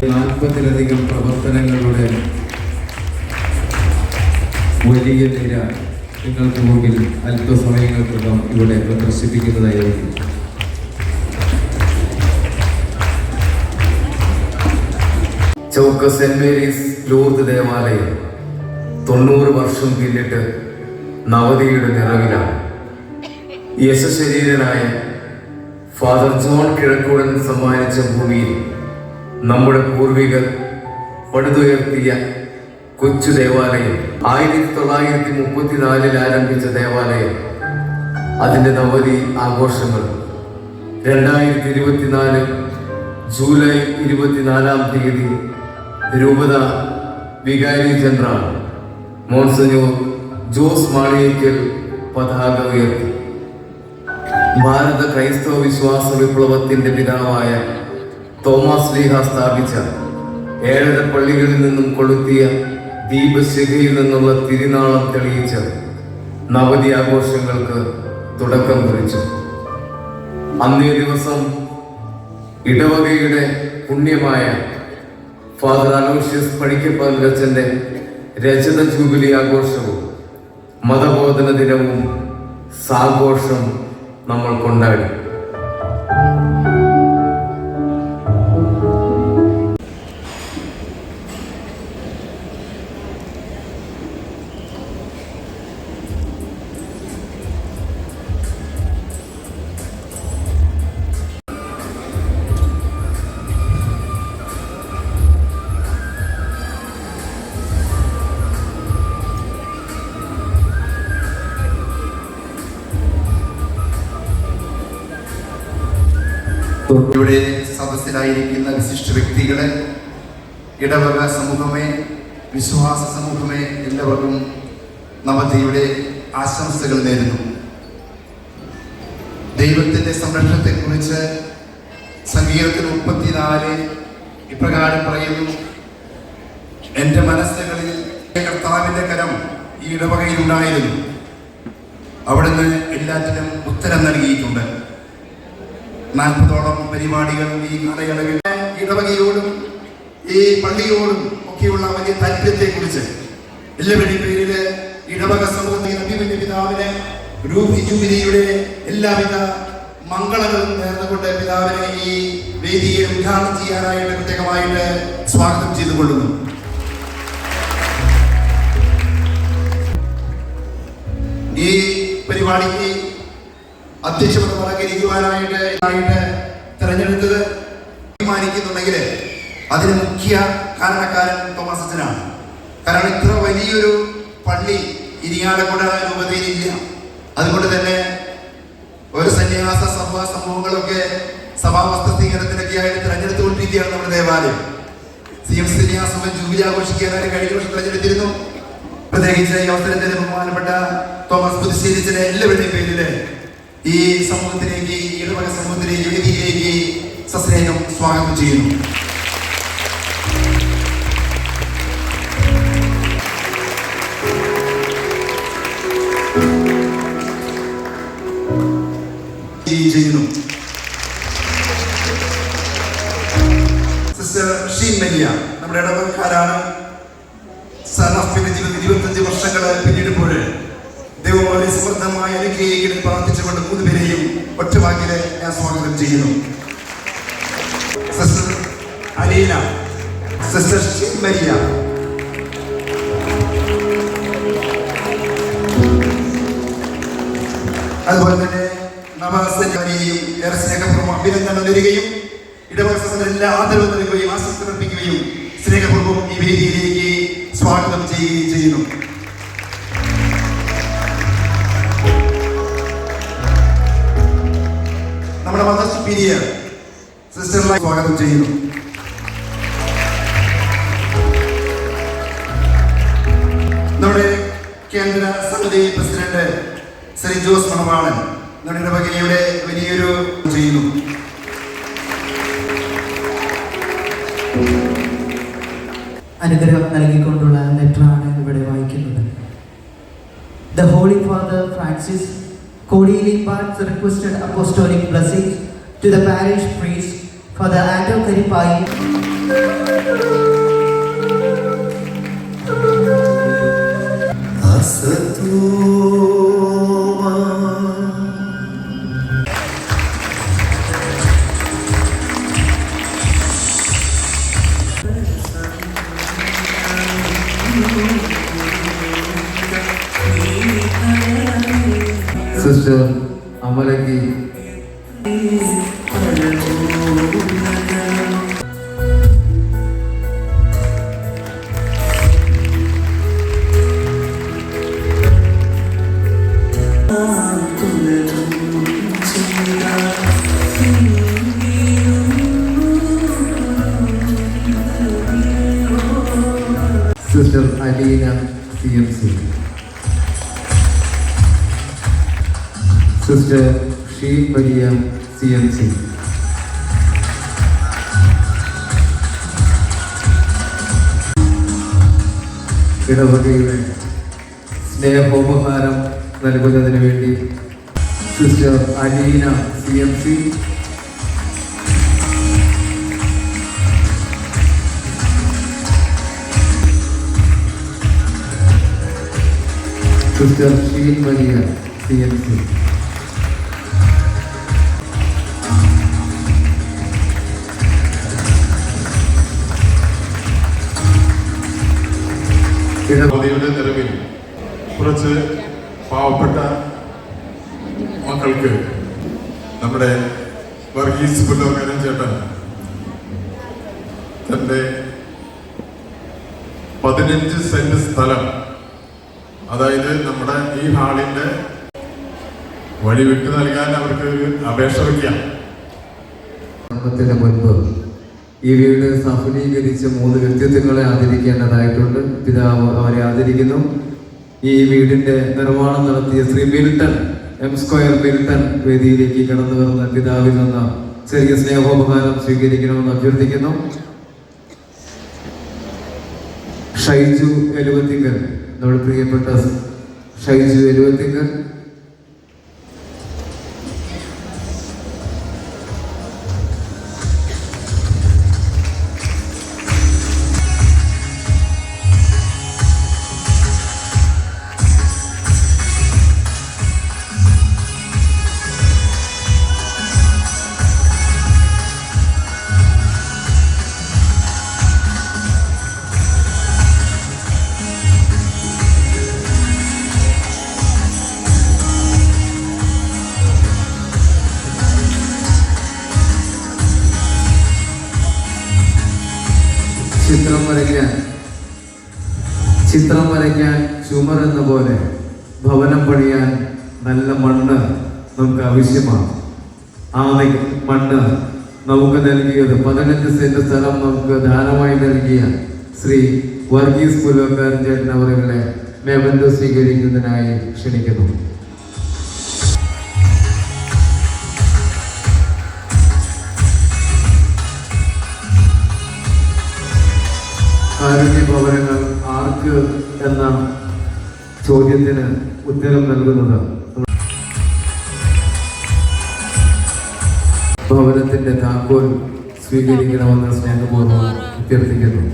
40-ലധികം പ്രവർത്തനങ്ങളുടെ വലിയ നിര നിങ്ങൾക്ക് മുമ്പിൽ അല്പസമയങ്ങൾക്കകം ഇവിടെ പ്രദർശിപ്പിക്കുന്നതായിരിക്കും. ചൗക്ക് സെന്റ് മേരീസ് ലൂർദ് ദേവാലയം 90 വർഷം പിന്നിട്ട് നവതിയുടെ നിറവിലാണ്. യശശരീരനായ ഫാദർ ജോൺ കിഴക്കൂടൻ സമ്മാനിച്ച ഭൂമിയിൽ നമ്മുടെ പൂർവികർ പടുതുയർത്തിയ കൊച്ചു ദേവാലയം 1934 ആരംഭിച്ച ദേവാലയം അതിൻ്റെ നവതി ആഘോഷങ്ങൾ 2024 ജൂലൈ 24 രൂപത വികാരി ജനറൽ മോൺസഞ്ഞൂർ ജോസ് മാളിയേക്കൽ പതാക ഉയർത്തി. ഭാരത ക്രൈസ്തവ വിശ്വാസ വിപ്ലവത്തിന്റെ പിതാവായ തോമസ് ലീഹ സ്ഥാപിച്ച 7 പള്ളികളിൽ നിന്നും കൊളുത്തിയ ദീപശിഖയിൽ നിന്നുള്ള തിരുനാളം തെളിയിച്ച നവതി ആഘോഷങ്ങൾക്ക് തുടക്കം കുറിച്ചു. അന്നേ ദിവസം ഇടവകയുടെ പുണ്യമായ ഫാദർ അലോഷ്യസ് പടിക്കപ്പള്ളച്ചന്റെ രജത ജൂബിലി ആഘോഷവും മതബോധന ദിനവും സാഘോഷം നമ്മൾ കൊണ്ടാടി. ഇവിടെ സദസ്സിലായിരിക്കുന്ന വിശിഷ്ട വ്യക്തികളെ, ഇടവക സമൂഹമേ, വിശ്വാസ സമൂഹമേ, എല്ലാവർക്കും നവതിയുടെ ആശംസകൾ നേരുന്നു. ദൈവത്തിൻ്റെ സംരക്ഷണത്തെക്കുറിച്ച് സങ്കീർത്തനം 34 ഇപ്രകാരം പറയുന്നു: എൻ്റെ മനസ്സുകളിൽ കർത്താവിൻ്റെ കരം ഈ ഇടവകയിലുണ്ടായിരുന്നു, അവിടുന്ന് എല്ലാറ്റിനും ഉത്തരം നൽകിയിട്ടുണ്ട്. 40ഓളം പരിപാടികൾ ഈ കാലയളവിൽ ഇടവകയോടും ഈ പള്ളിയോടും ഒക്കെയുള്ള വലിയ താല്പര്യത്തെക്കുറിച്ച് എല്ലാവരുടെയും പേരിൽ ഇടവക സമൂഹത്തിൽ അഭിമന്യ പിതാവിനെ രൂപി ജൂബിലിയുടെ എല്ലാവിധ മംഗളങ്ങളും നേർന്നുകൊണ്ട് പിതാവിനെ ഈ വേദിയെ ഉദ്ഘാടനം ചെയ്യാനായിട്ട് പ്രത്യേകമായിട്ട് സ്വാഗതം ചെയ്തുകൊള്ളുന്നു. ഈ പരിപാടിക്ക് അധ്യക്ഷത അലങ്കരിക്കുവാനായിട്ട് തെരഞ്ഞെടുത്തത് തീരുമാനിക്കുന്നുണ്ടെങ്കിൽ അതിന് മുഖ്യ കാരണക്കാരൻ തോമസ് അച്ഛനാണ്. കാരണം ഇത്ര വലിയൊരു പള്ളി ഇരിങ്ങാലക്കുട രൂപതയിലില്ല. അതുകൊണ്ട് തന്നെ ഒരു സന്യാസ സഭാ സമൂഹങ്ങളൊക്കെ സഭാവസ്തുതീകരണത്തിനൊക്കെ ആയിട്ട് തെരഞ്ഞെടുത്തുകൊണ്ടിരിക്കുകയാണ് നമ്മുടെ ദേവാലയം. CM സന്യാസം ജൂബിലി ആഘോഷിക്കാനായിട്ട് കഴിഞ്ഞ വർഷം തെരഞ്ഞെടുത്തിരുന്നു. പ്രത്യേകിച്ച് ഈ അവസരത്തിൽ ബഹുമാനപ്പെട്ട തോമസ് പുതുശ്ശേരിച്ചനെ എല്ലാവരുടെയും പേരില് ഈ സമൂഹത്തിലേക്ക്, ഈ ഇടവക സമൂഹത്തിലേക്ക്, വേദിയിലേക്ക് സസ്നേഹം സ്വാഗതം ചെയ്യുന്നു. സിസ്റ്റർ ഷീൻ മരിയ നമ്മുടെ ഇടവകക്കാരാണ്. 25 വർഷങ്ങൾ പിന്നിടുമ്പോൾ ദൈവം സമൃദ്ധമായ അനുഗ്രഹിക്കാൻ പ്രാർത്ഥിച്ചുകൊണ്ട് 3 പേരെയും ഒറ്റവാക്കില് ഞാൻ സ്വാഗതം ചെയ്യുന്നു. സിസ്റ്റർ അലീന, സിസ്റ്റർ ഷീൻ മരിയ, അതുപോലെ തന്നെ നവസെയും ഏറെ സ്നേഹപൂർവ്വം അഭിനന്ദനം നൽകുകയും ഇടവക സംഘത്തിൽ എല്ലാ ആദരവും നൽകുകയും ആശംസകർപ്പിക്കുകയും സ്നേഹപൂർവ്വം ഈ വേദിയിലേക്ക് സ്വാഗതം ചെയ്യുകയും ചെയ്യുന്നു. നമ്മുടെ മദർ സുപ്പീരിയർ സിസ്റ്ററിനെ സ്വാഗതം ചെയ്യുന്നു. നമ്മുടെ കേന്ദ്ര സമിതി പ്രസിഡന്റ് ശ്രീ ജോസ് മണവാളൻ നമ്മുടെ ഇടവകയുടെ വലിയൊരു ചെയ്യുന്നു. അനുഗ്രഹം നൽകിക്കൊണ്ടുള്ള ലെറ്ററാണ് ഇവിടെ വായിക്കുന്നത്. The Holy Father Francis cordially imparts the requested apostolic blessings to the parish priest for the Ato Karipai sister അമലങ്കി, സിസ്റ്റർ അലീന CMC, സിസ്റ്റർ ഷീ മരിയ CMC, ഇടവകയുടെ സ്നേഹോപഹാരം നൽകുന്നതിന് വേണ്ടി സിസ്റ്റർ അലീന CMC, സിസ്റ്റർ ഷീ മരിയ CMC, മോദിയുടെ നിലവിൽ കുറച്ച് പാവപ്പെട്ട മക്കൾക്ക് നമ്മുടെ വർഗീസ് പുല്ലോക്കാരൻ ചേട്ടൻ തൻ്റെ 15 സെന്റ് സ്ഥലം, അതായത് നമ്മുടെ ഈ ഹാളിന്റെ വഴി വിട്ടു നൽകാൻ അവർക്ക് ഒരു അപേക്ഷ വയ്ക്കാം. മുൻപ് ഈ വീട് സഫലീകരിച്ച 3 വ്യക്തിത്വങ്ങളെ ആദരിക്കേണ്ടതായിട്ടുണ്ട്. പിതാവ് അവരെ ആദരിക്കുന്നു. ഈ വീടിന്റെ നിർമ്മാണം നടത്തിയ Shri Milton M square Milton വേദിയിലേക്ക് കടന്നു വരുന്ന പിതാവിൽ നിന്ന് ചെറിയ സ്നേഹോപഹാരം സ്വീകരിക്കണമെന്ന് അഭ്യർത്ഥിക്കുന്നു. ഷൈജു എലുവത്തിങ്കൽ, നമ്മുടെ പ്രിയപ്പെട്ട ഷൈജു എലുവത്തിങ്കൽ, ചിത്രം വരയ്ക്കാൻ ചുമർ എന്ന പോലെ ഭവനം പണിയാൻ നല്ല മണ്ണ് നമുക്ക് ആവശ്യമാണ്. ആ മണ്ണ് നമുക്ക് നൽകിയത് 15 സെന്റ് സ്ഥലം നമുക്ക് ദാനമായി നൽകിയ ശ്രീ വർഗീസ് പുല്ലോക്കാരൻ ചേട്ടൻ അവരുടെ മെമന്റോ സ്വീകരിക്കുന്നതിനായി ക്ഷണിക്കുന്നു. കാരുണ്യ ഭവനങ്ങൾ ആർക്ക് എന്ന ചോദ്യത്തിന് ഉത്തരം നൽകുന്നത് ഭവനത്തിന്റെ താക്കോൽ സ്വീകരിക്കണമെന്ന് സ്നേഹപൂർവ്വം അഭ്യർത്ഥിക്കുന്നു.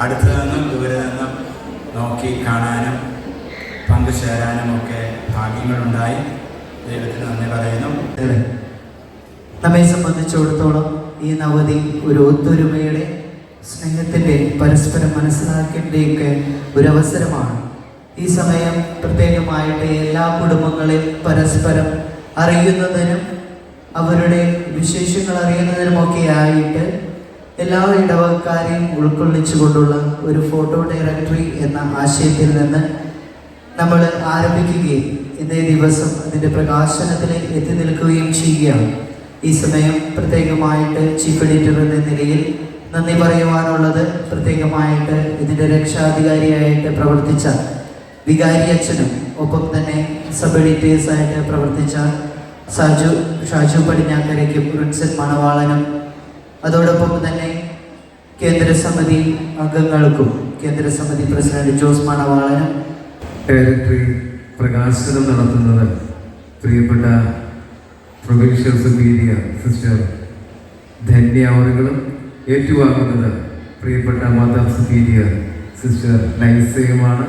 അടുത്തു നിന്നും ദൂരെ നിന്നും നോക്കി കാണാനും പങ്കുചേരാനും ഒക്കെ ഭാഗ്യങ്ങളുണ്ടായി. ദൈവത്തിന് നന്ദി പറയുന്നു. നമ്മെ സംബന്ധിച്ചിടത്തോളം ഈ നവതി ഒരു ഒത്തൊരുമയുടെ, സ്നേഹത്തിൻ്റെ, പരസ്പരം മനസ്സിലാക്കേണ്ടയൊക്കെ ഒരു അവസരമാണ്. ഈ സമയം പ്രത്യേകമായിട്ട് എല്ലാ കുടുംബങ്ങളിൽ പരസ്പരം അറിയുന്നതിനും അവരുടെ വിശേഷങ്ങൾ അറിയുന്നതിനുമൊക്കെ ആയിട്ട് എല്ലാ ഇടവക്കാരെയും ഉൾക്കൊള്ളിച്ചുകൊണ്ടുള്ള ഒരു ഫോട്ടോ ഡയറക്ടറി എന്ന ആശയത്തിൽ നിന്ന് നമ്മൾ ആരംഭിക്കുകയും ഇന്നേ ദിവസം അതിൻ്റെ പ്രകാശനത്തിൽ എത്തി നിൽക്കുകയും ചെയ്യുകയാണ്. ഈ സമയം പ്രത്യേകമായിട്ട് ചീഫ് എഡിറ്റർ എന്ന നിലയിൽ നന്ദി പറയുവാനുള്ളത് പ്രത്യേകമായിട്ട് ഇതിൻ്റെ രക്ഷാധികാരിയായിട്ട് പ്രവർത്തിച്ച വികാരി അച്ഛനും ഒപ്പം തന്നെ സബ് എഡിറ്റേഴ്സായിട്ട് പ്രവർത്തിച്ച ഷാജു പടിഞ്ഞാക്കരയ്ക്കും റിൻസൻ മണവാളനും അതോടൊപ്പം തന്നെ കേന്ദ്രസമിതി അംഗങ്ങൾക്കും കേന്ദ്രസമിതി പ്രസിഡന്റ് ജോസ് മണവാളനും ഡയറക്ടറി പ്രകാശനം നടത്തുന്നത് പ്രിയപ്പെട്ട പ്രൊവിൻഷ്യൽ സുപ്പീരിയർ സിസ്റ്റർ ധന്യ അവറുകളും ഏറ്റുവാങ്ങുന്നത് പ്രിയപ്പെട്ട മദർ സുപ്പീരിയർ സിസ്റ്റർ നൈസയുമാണ്.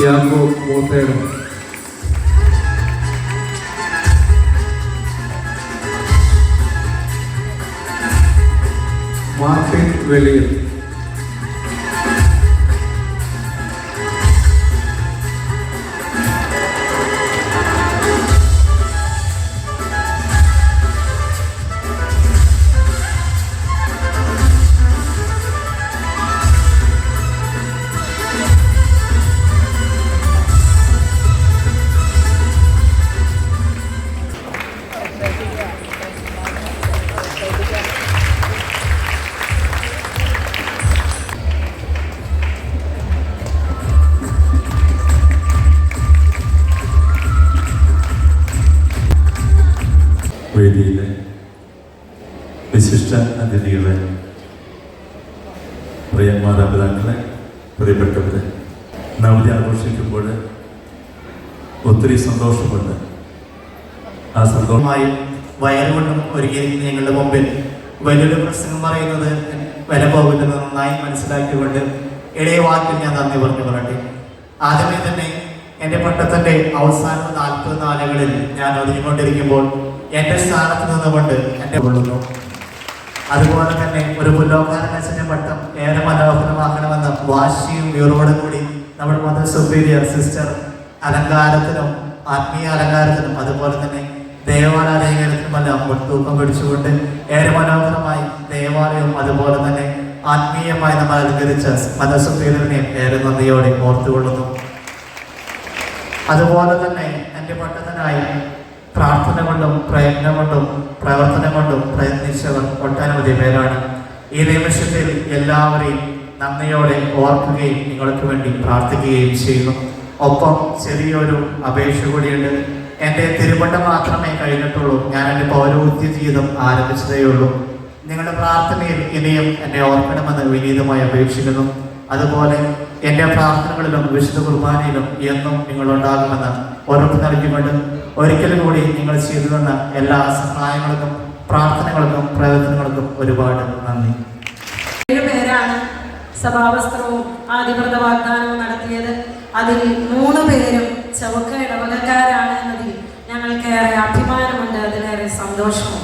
യാക്കോ മോത്തേടം, മാർട്ടിൻ വെളിയിൽ, വേദിയിലെ വിശിഷ്ട അതിഥികളെ, പ്രിയ മാതാപിതാക്കളെ, പ്രിയപ്പെട്ടവരെ, നവതി ആഘോഷിക്കുമ്പോൾ ഒത്തിരി സന്തോഷമുണ്ട്. ആ സന്തോഷമായും വയറുകൊണ്ടും ഒരുങ്ങിയിരിക്കുന്ന ഞങ്ങളുടെ മുമ്പിൽ വലിയൊരു പ്രസംഗം പറയുന്നത് വില പോകില്ലെന്ന് നന്നായി മനസ്സിലാക്കിക്കൊണ്ട് ഇടയ വാക്കിൽ ഞാൻ നന്ദി പറഞ്ഞു പറയട്ടെ. ആദ്യമേ തന്നെ എൻ്റെ പട്ടത്തിൻ്റെ അവസാന 40 നാളുകളിൽ ഞാൻ ഒതുങ്ങിക്കൊണ്ടിരിക്കുമ്പോൾ എൻ്റെ സ്ഥാനത്ത് നിന്നുകൊണ്ട് എൻ്റെ കൊള്ളുന്നു. അതുപോലെ തന്നെ ഒരു പുല്ലോകാരനച്ഛൻ്റെ പട്ടം ഏറെ മനോഹരമാക്കണമെന്ന വാശിയും വീറോടും കൂടി നമ്മുടെ മദർ സുപ്പീരിയർ സിസ്റ്റർ അലങ്കാരത്തിനും ആത്മീയ അലങ്കാരത്തിനും അതുപോലെ തന്നെ ദേവാലയത്തിനുമെല്ലാം മുൻതൂക്കം പിടിച്ചുകൊണ്ട് ഏറെ മനോഹരമായി ദേവാലയവും അതുപോലെ തന്നെ ആത്മീയമായി നമ്മൾ അലങ്കരിച്ച മദർ സുപ്പീരിയറിനെയും ഏറെ നന്ദിയോടെ ഓർത്തുകൊള്ളുന്നു. അതുപോലെ തന്നെ എൻ്റെ പട്ടത്തിനായി പ്രാർത്ഥന കൊണ്ടും പ്രയത്നം കൊണ്ടും പ്രവർത്തനം കൊണ്ടും പ്രയത്നിച്ചവർ ഒട്ടനവധി പേരാണ്. ഈ നിമിഷത്തിൽ എല്ലാവരെയും നന്ദിയോടെ ഓർക്കുകയും നിങ്ങൾക്ക് വേണ്ടി പ്രാർത്ഥിക്കുകയും ചെയ്യുന്നു. ഒപ്പം ചെറിയൊരു അപേക്ഷ കൂടിയുണ്ട്. എൻ്റെ തിരുവട്ടം മാത്രമേ കഴിഞ്ഞിട്ടുള്ളൂ. ഞാൻ എൻ്റെ പൗരോഹിത്യ ജീവിതം ആരംഭിച്ചതേ ഉള്ളൂ. നിങ്ങളുടെ പ്രാർത്ഥനയിൽ ഇനിയും എന്നെ ഓർക്കണമെന്ന് വിനീതമായി അപേക്ഷിക്കുന്നു. അതുപോലെ എൻ്റെ പ്രാർത്ഥനകളിലും വിശുദ്ധ കുർബാനയിലും എന്നും നിങ്ങളുണ്ടാകുമെന്ന് ഉറപ്പ് നൽകിക്കൊണ്ട് ഒരിക്കലും കൂടി നിങ്ങൾ ചെയ്തു തന്ന എല്ലാ സഹായങ്ങൾക്കും പ്രാർത്ഥനകൾക്കും പ്രയത്നങ്ങൾക്കും ഒരുപാട് നന്ദി. 7 പേരാണ് സഭാവസ്ത്രവും ആദിവ്രത വാഗ്ദാനവും നടത്തിയത്. അതിൽ 3 പേരും ചവക്ക ഇടവകക്കാരാണ് എന്നതിൽ ഞങ്ങൾക്കേറെ അഭിമാനമുണ്ട്, അതിലേറെ സന്തോഷമുണ്ട്.